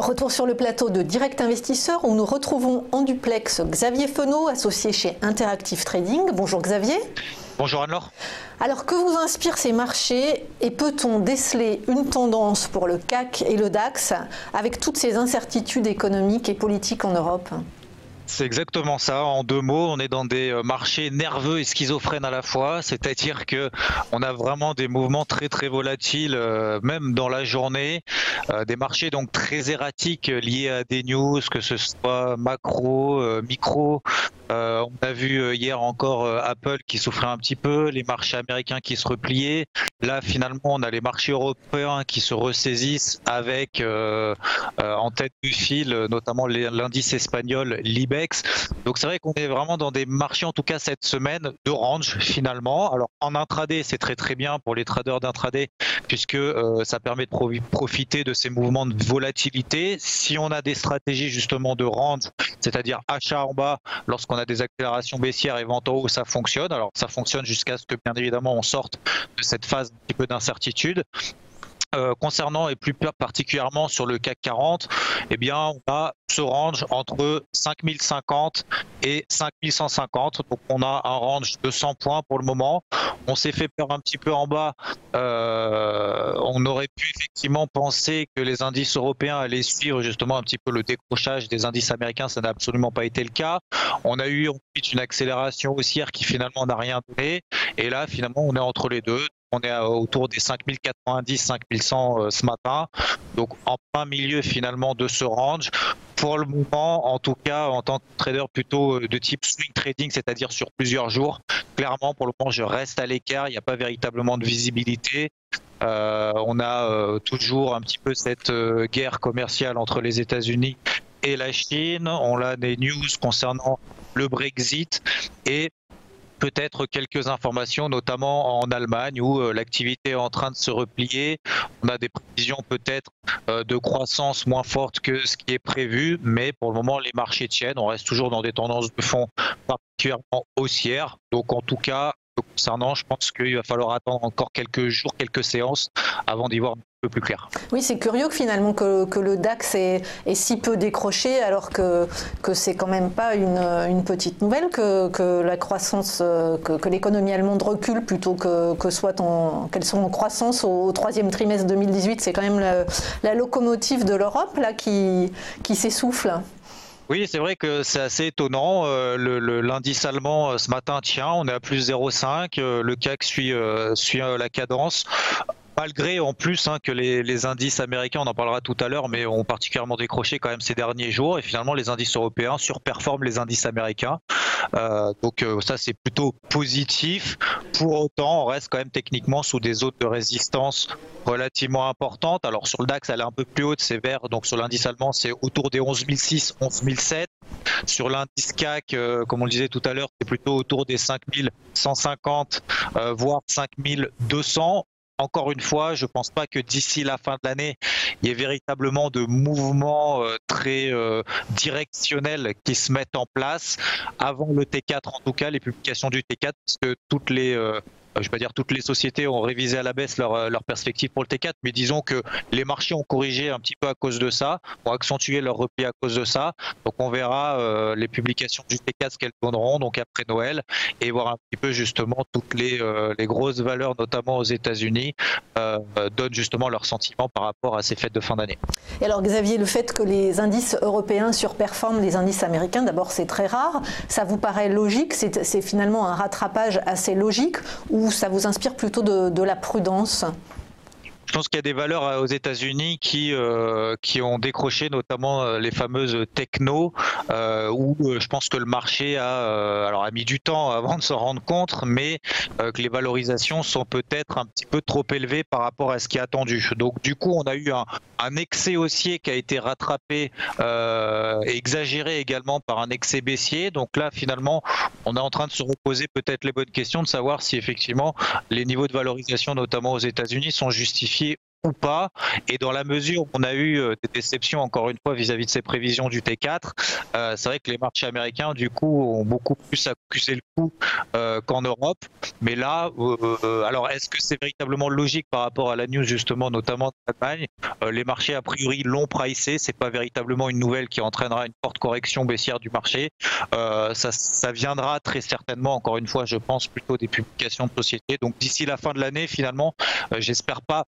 Retour sur le plateau de Direct Investisseur où nous retrouvons en duplex Xavier Fenot, associé chez Interactive Trading. Bonjour Xavier. Bonjour Anne-Laure. Alors que vous inspirent ces marchés et peut-on déceler une tendance pour le CAC et le DAX avec toutes ces incertitudes économiques et politiques en Europe ? C'est exactement ça. En deux mots, on est dans des marchés nerveux et schizophrènes à la fois. C'est-à-dire que on a vraiment des mouvements très très volatiles, même dans la journée. Des marchés donc très erratiques liés à des news, que ce soit macro, micro. On a vu hier encore Apple qui souffrait un petit peu, les marchés américains qui se repliaient. Là, finalement, on a les marchés européens qui se ressaisissent avec en tête du fil, notamment l'indice espagnol l'IBEX. Donc c'est vrai qu'on est vraiment dans des marchés, en tout cas cette semaine, de range finalement. Alors en intraday, c'est très très bien pour les traders d'intraday puisque ça permet de profiter de ces mouvements de volatilité. Si on a des stratégies justement de range, c'est-à-dire achat en bas lorsqu'on a des accélérations baissières et vente en haut, ça fonctionne. Alors ça fonctionne jusqu'à ce que bien évidemment on sorte de cette phase un petit peu d'incertitude. Concernant et plus particulièrement sur le CAC 40, eh bien on a ce range entre 5050 et 5150. Donc on a un range de 100 points pour le moment. On s'est fait peur un petit peu en bas. On aurait pu effectivement penser que les indices européens allaient suivre justement un petit peu le décrochage des indices américains. Ça n'a absolument pas été le cas. On a eu ensuite une accélération haussière qui finalement n'a rien donné. Et là finalement on est entre les deux. On est autour des 5090, 5100 ce matin, donc en plein milieu finalement de ce range. Pour le moment, en tout cas, en tant que trader plutôt de type swing trading, c'est-à-dire sur plusieurs jours, clairement pour le moment je reste à l'écart, il n'y a pas véritablement de visibilité. On a toujours un petit peu cette guerre commerciale entre les États-Unis et la Chine. On a des news concernant le Brexit et peut-être quelques informations, notamment en Allemagne où l'activité est en train de se replier. On a des prévisions peut-être de croissance moins fortes que ce qui est prévu, mais pour le moment les marchés tiennent. On reste toujours dans des tendances de fond particulièrement haussières. Donc en tout cas, concernant, je pense qu'il va falloir attendre encore quelques jours, quelques séances avant d'y voir un peu plus clair. Oui, c'est curieux finalement que le DAX est si peu décroché alors que c'est quand même pas une petite nouvelle que la croissance, que l'économie allemande recule plutôt qu'elle soit en croissance au troisième trimestre 2018. C'est quand même la locomotive de l'Europe là qui s'essouffle. Oui, c'est vrai que c'est assez étonnant. L'indice allemand ce matin tient, on est à plus 0,5. Le CAC suit la cadence. Malgré en plus que les indices américains, on en parlera tout à l'heure, mais ont particulièrement décroché quand même ces derniers jours. Et finalement, les indices européens surperforment les indices américains. Donc ça, c'est plutôt positif. Pour autant, on reste quand même techniquement sous des zones de résistance relativement importantes. Alors sur le DAX, elle est un peu plus haute, c'est vert. Donc sur l'indice allemand, c'est autour des 11 006, 11 007. Sur l'indice CAC, comme on le disait tout à l'heure, c'est plutôt autour des 5 150, voire 5 200. Encore une fois, je ne pense pas que d'ici la fin de l'année, il y ait véritablement de mouvements très directionnels qui se mettent en place avant le T4, en tout cas les publications du T4, parce que toutes les sociétés ont révisé à la baisse leur perspective pour le T4, mais disons que les marchés ont corrigé un petit peu à cause de ça, ont accentué leur repli à cause de ça. Donc on verra les publications du T4 ce qu'elles donneront donc après Noël et voir un petit peu justement toutes les grosses valeurs, notamment aux États-Unis, donnent justement leurs sentiments par rapport à ces fêtes de fin d'année. Et alors Xavier, le fait que les indices européens surperforment les indices américains, d'abord c'est très rare, ça vous paraît logique, c'est finalement un rattrapage assez logique ou ça vous inspire plutôt de la prudence ? Je pense qu'il y a des valeurs aux États-Unis qui ont décroché, notamment les fameuses techno, où je pense que le marché a mis du temps avant de s'en rendre compte, mais que les valorisations sont peut-être un petit peu trop élevées par rapport à ce qui est attendu. Donc du coup, on a eu un excès haussier qui a été rattrapé, exagéré également par un excès baissier. Donc là, finalement, on est en train de se reposer peut-être les bonnes questions de savoir si effectivement les niveaux de valorisation, notamment aux États-Unis, sont justifiés ou pas, et dans la mesure où on a eu des déceptions encore une fois vis-à-vis de ces prévisions du T4, c'est vrai que les marchés américains du coup ont beaucoup plus accusé le coup qu'en Europe, mais là alors est-ce que c'est véritablement logique par rapport à la news justement notamment d'Allemagne? Les marchés a priori l'ont pricé, c'est pas véritablement une nouvelle qui entraînera une forte correction baissière du marché, ça viendra très certainement encore une fois je pense plutôt des publications de sociétés, donc d'ici la fin de l'année finalement j'espère pas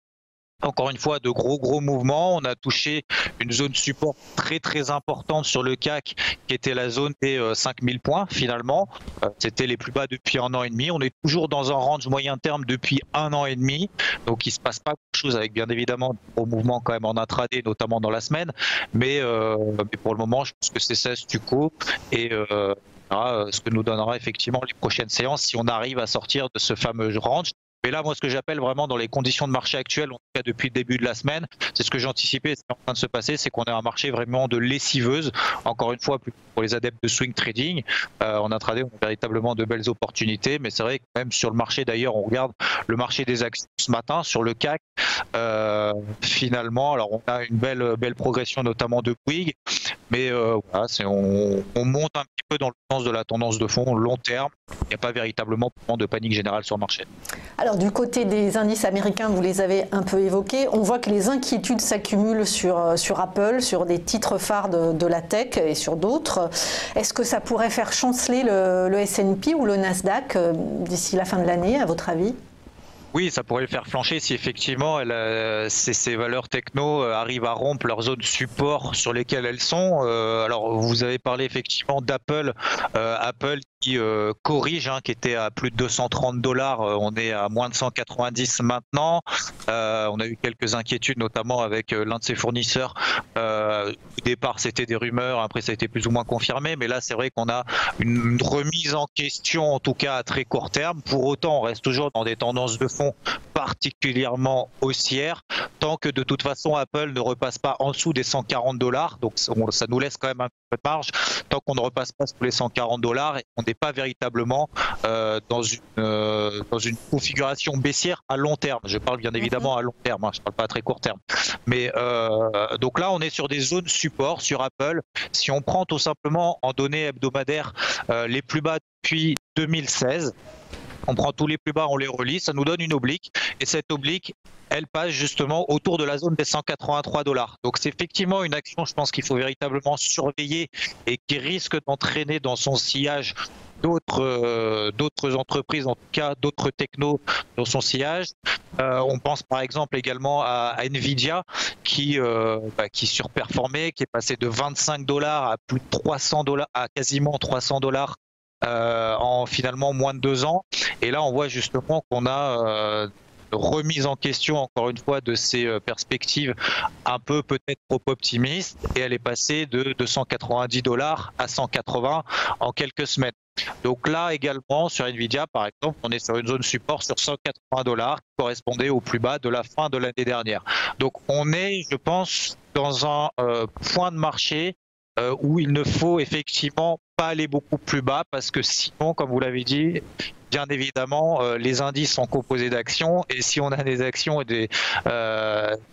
encore une fois de gros mouvements. On a touché une zone support très importante sur le CAC qui était la zone des 5000 points finalement. C'était les plus bas depuis 1 an et demi. On est toujours dans un range moyen terme depuis 1 an et demi. Donc il se passe pas grand chose avec bien évidemment de gros mouvements quand même en intraday, notamment dans la semaine. Mais pour le moment, je pense que c'est ça statu quo et ce que nous donnera effectivement les prochaines séances si on arrive à sortir de ce fameux range. Mais là, moi, ce que j'appelle vraiment dans les conditions de marché actuelles, en tout cas depuis le début de la semaine, c'est ce que j'ai anticipé, c'est en train de se passer, c'est qu'on a un marché vraiment de lessiveuse. Encore une fois, pour les adeptes de swing trading, en intraday, on a véritablement de belles opportunités. Mais c'est vrai que même sur le marché, d'ailleurs, on regarde le marché des actions ce matin sur le CAC. Finalement, alors on a une belle progression, notamment de Bouygues, mais voilà, on monte un petit peu dans le sens de la tendance de fond long terme. Il n'y a pas véritablement de panique générale sur le marché. Alors du côté des indices américains, vous les avez un peu évoqués, on voit que les inquiétudes s'accumulent sur Apple, sur des titres phares de la tech et sur d'autres. Est-ce que ça pourrait faire chanceler le S&P ou le Nasdaq d'ici la fin de l'année, à votre avis ? Oui, ça pourrait le faire flancher si effectivement ces valeurs techno arrivent à rompre leurs zones support sur lesquelles elles sont. Alors vous avez parlé effectivement d'Apple, Apple qui corrige, qui était à plus de $230, on est à moins de 190 maintenant. On a eu quelques inquiétudes, notamment avec l'un de ses fournisseurs. Au départ, c'était des rumeurs, après ça a été plus ou moins confirmé, mais là c'est vrai qu'on a une remise en question, en tout cas à très court terme. Pour autant, on reste toujours dans des tendances de fond particulièrement haussières, tant que de toute façon Apple ne repasse pas en dessous des $140, donc ça nous laisse quand même un peu de marge. Tant qu'on ne repasse pas sous les $140, on n'est pas véritablement dans une configuration baissière à long terme. Je parle bien évidemment à long terme, je ne parle pas à très court terme. Mais donc là, on est sur des zones support sur Apple. Si on prend tout simplement en données hebdomadaires les plus bas depuis 2016, on prend tous les plus bas, on les relie, ça nous donne une oblique, et cette oblique, elle passe justement autour de la zone des $183. Donc c'est effectivement une action, je pense qu'il faut véritablement surveiller et qui risque d'entraîner dans son sillage d'autres entreprises, en tout cas d'autres technos dans son sillage. On pense par exemple également à Nvidia qui surperformait, qui est passé de $25 à plus de $300, à quasiment $300 en finalement moins de 2 ans. Et là, on voit justement qu'on a remise en question, encore une fois, de ces perspectives un peu peut-être trop optimistes. Et elle est passée de $290 à 180 en quelques semaines. Donc là également, sur Nvidia, par exemple, on est sur une zone support sur $180 qui correspondait au plus bas de la fin de l'année dernière. Donc on est, je pense, dans un point de marché où il ne faut effectivement pas aller beaucoup plus bas parce que sinon, comme vous l'avez dit, bien évidemment, les indices sont composés d'actions et si on a des actions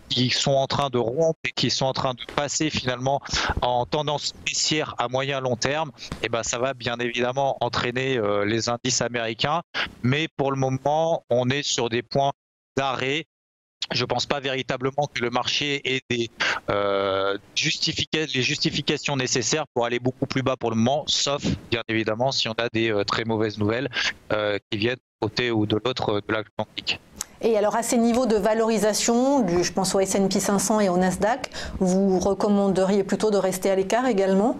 qui sont en train de rompre et qui sont en train de passer finalement en tendance baissière à moyen long terme, et ben ça va bien évidemment entraîner les indices américains. Mais pour le moment, on est sur des points d'arrêt. Je ne pense pas véritablement que le marché ait les justifications nécessaires pour aller beaucoup plus bas pour le moment, sauf bien évidemment si on a des très mauvaises nouvelles qui viennent d'un côté ou de l'autre de l'Atlantique. Et alors à ces niveaux de valorisation, je pense au S&P 500 et au Nasdaq, vous recommanderiez plutôt de rester à l'écart également ?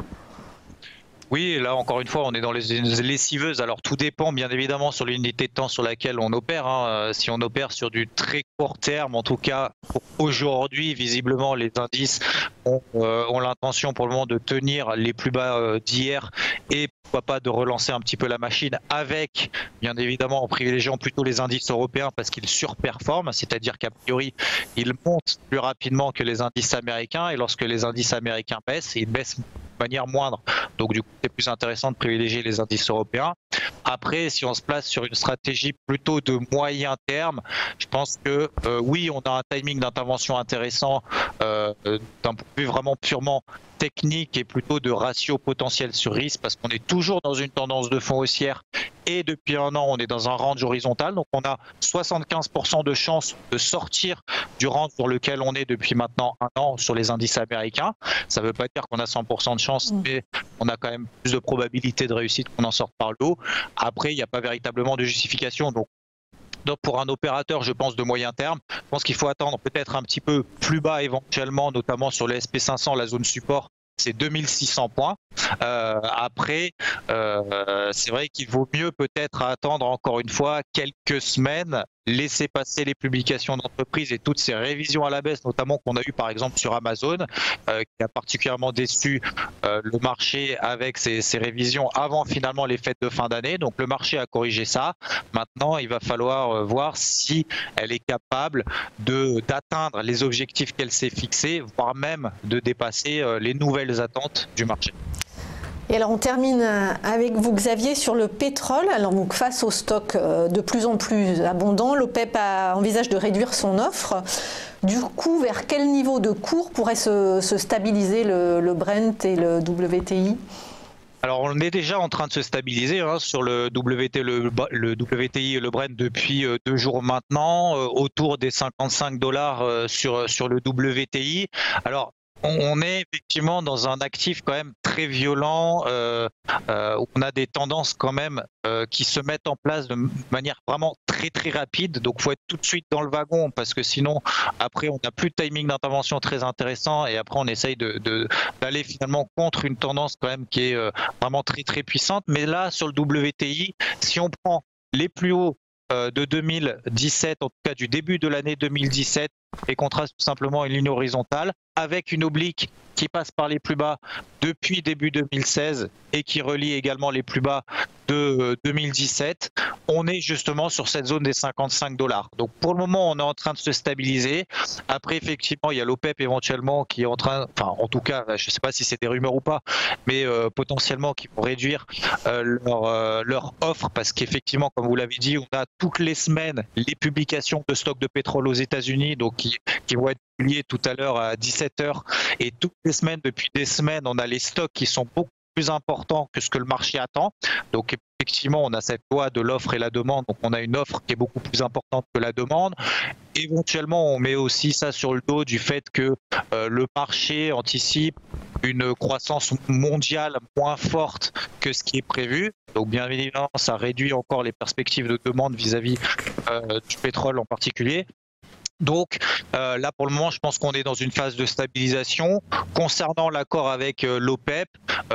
Oui, là encore une fois, on est dans les lessiveuses. Alors tout dépend bien évidemment sur l'unité de temps sur laquelle on opère. Si on opère sur du très court terme, en tout cas aujourd'hui, visiblement les indices ont l'intention pour le moment de tenir les plus bas d'hier et pourquoi pas de relancer un petit peu la machine avec, bien évidemment, en privilégiant plutôt les indices européens parce qu'ils surperforment, c'est-à-dire qu'a priori, ils montent plus rapidement que les indices américains et lorsque les indices américains baissent, ils baissent de manière moindre. Donc du coup, c'est plus intéressant de privilégier les indices européens. Après, si on se place sur une stratégie plutôt de moyen terme, je pense que oui, on a un timing d'intervention intéressant d'un point de vue vraiment purement technique et plutôt de ratio potentiel sur risque, parce qu'on est toujours dans une tendance de fond haussière et depuis un an on est dans un range horizontal, donc on a 75% de chances de sortir du range sur lequel on est depuis maintenant un an sur les indices américains. Ça ne veut pas dire qu'on a 100% de chance, mais on a quand même plus de probabilité de réussite qu'on en sorte par le haut. Après, il n'y a pas véritablement de justification, donc pour un opérateur, je pense, de moyen terme, je pense qu'il faut attendre peut-être un petit peu plus bas éventuellement, notamment sur le SP500, la zone support, c'est 2600 points. Après, c'est vrai qu'il vaut mieux peut-être attendre encore une fois quelques semaines, laisser passer les publications d'entreprises et toutes ces révisions à la baisse, notamment qu'on a eu par exemple sur Amazon, qui a particulièrement déçu le marché avec ces révisions avant finalement les fêtes de fin d'année. Donc le marché a corrigé ça. Maintenant, il va falloir voir si elle est capable d'atteindre les objectifs qu'elle s'est fixés, voire même de dépasser les nouvelles attentes du marché. Et alors on termine avec vous, Xavier, sur le pétrole. Alors donc face au stock de plus en plus abondant, l'OPEP envisage de réduire son offre. Du coup, vers quel niveau de cours pourrait se stabiliser le Brent et le WTI ? Alors on est déjà en train de se stabiliser sur le WTI et le Brent depuis 2 jours maintenant, autour des $55 sur le WTI. Alors on est effectivement dans un actif quand même très violent, où on a des tendances quand même qui se mettent en place de manière vraiment très très rapide. Donc il faut être tout de suite dans le wagon, parce que sinon après on n'a plus de timing d'intervention très intéressant, et après on essaye d'aller finalement contre une tendance quand même qui est vraiment très très puissante. Mais là sur le WTI, si on prend les plus hauts de 2017, en tout cas du début de l'année 2017, et qu'on trace tout simplement une ligne horizontale avec une oblique qui passe par les plus bas depuis début 2016 et qui relie également les plus bas de 2017, on est justement sur cette zone des $55. Donc pour le moment, on est en train de se stabiliser. Après, effectivement, il y a l'OPEP éventuellement qui est en train, enfin en tout cas, je ne sais pas si c'est des rumeurs ou pas, mais potentiellement qui vont réduire leur offre, parce qu'effectivement, comme vous l'avez dit, on a toutes les semaines les publications de stocks de pétrole aux États-Unis, donc qui vont être publiées tout à l'heure à 17h, et toutes les semaines, depuis des semaines, on a les stocks qui sont beaucoup plus importants que ce que le marché attend. Donc effectivement, on a cette loi de l'offre et la demande, donc on a une offre qui est beaucoup plus importante que la demande. Éventuellement, on met aussi ça sur le dos du fait que le marché anticipe une croissance mondiale moins forte que ce qui est prévu. Donc bien évidemment, ça réduit encore les perspectives de demande vis-à-vis du pétrole en particulier. Donc là pour le moment je pense qu'on est dans une phase de stabilisation. Concernant l'accord avec l'OPEP,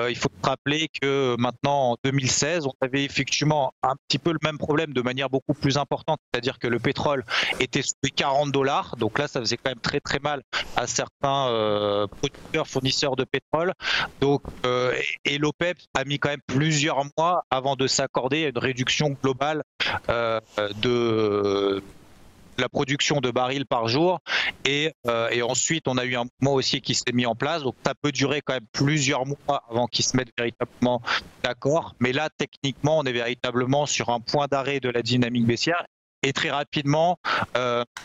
il faut se rappeler que maintenant en 2016 on avait effectivement un petit peu le même problème de manière beaucoup plus importante, c'est-à-dire que le pétrole était sous les $40, donc là ça faisait quand même très très mal à certains producteurs, fournisseurs de pétrole. Donc et l'OPEP a mis quand même plusieurs mois avant de s'accorder à une réduction globale de la production de barils par jour, et ensuite on a eu un mouvement aussi qui s'est mis en place, donc ça peut durer quand même plusieurs mois avant qu'ils se mettent véritablement d'accord. Mais là techniquement on est véritablement sur un point d'arrêt de la dynamique baissière. Et très rapidement,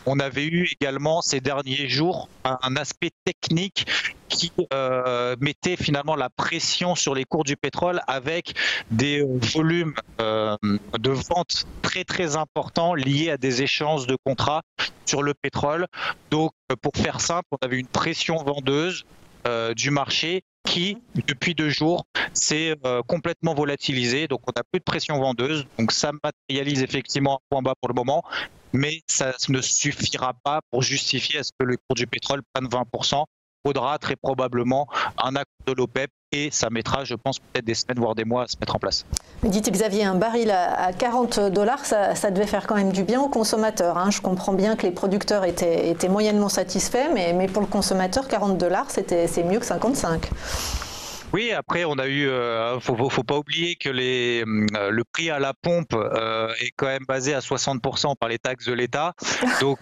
on avait eu également ces derniers jours un aspect technique qui mettait finalement la pression sur les cours du pétrole, avec des volumes de vente très très importants liés à des échéances de contrats sur le pétrole. Donc pour faire simple, on avait une pression vendeuse du marché qui, depuis 2 jours, s'est complètement volatilisé. Donc on n'a plus de pression vendeuse. Donc ça matérialise effectivement un point bas pour le moment, mais ça ne suffira pas pour justifier à ce que le cours du pétrole prenne 20%. Il faudra très probablement un accord de l'OPEP, et ça mettra, je pense, peut-être des semaines, voire des mois à se mettre en place. Mais dites, Xavier, un baril à $40, ça devait faire quand même du bien aux consommateurs, hein. Je comprends bien que les producteurs étaient moyennement satisfaits, mais pour le consommateur, $40, c'est mieux que 55. Oui, après on a eu, faut pas oublier que le prix à la pompe est quand même basé à 60% par les taxes de l'État. Donc,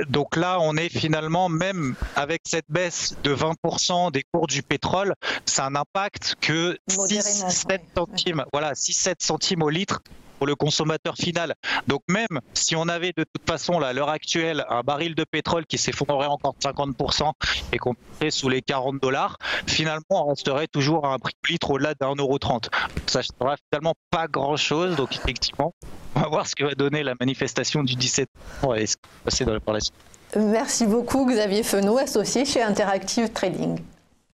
donc là, on est finalement, même avec cette baisse de 20% des cours du pétrole, ça a un impact que 6-7 centimes, voilà, 6-7 centimes au litre pour le consommateur final. Donc même si on avait de toute façon là, à l'heure actuelle un baril de pétrole qui s'effondrerait encore de 50% et qu'on passerait sous les $40, finalement on resterait toujours à un prix de litre au-delà d'1,30 €. Ça ne sera finalement pas grand-chose. Donc effectivement, on va voir ce que va donner la manifestation du 17 et ce qui va passer par la suite. Merci beaucoup Xavier Fenot, associé chez Interactive Trading.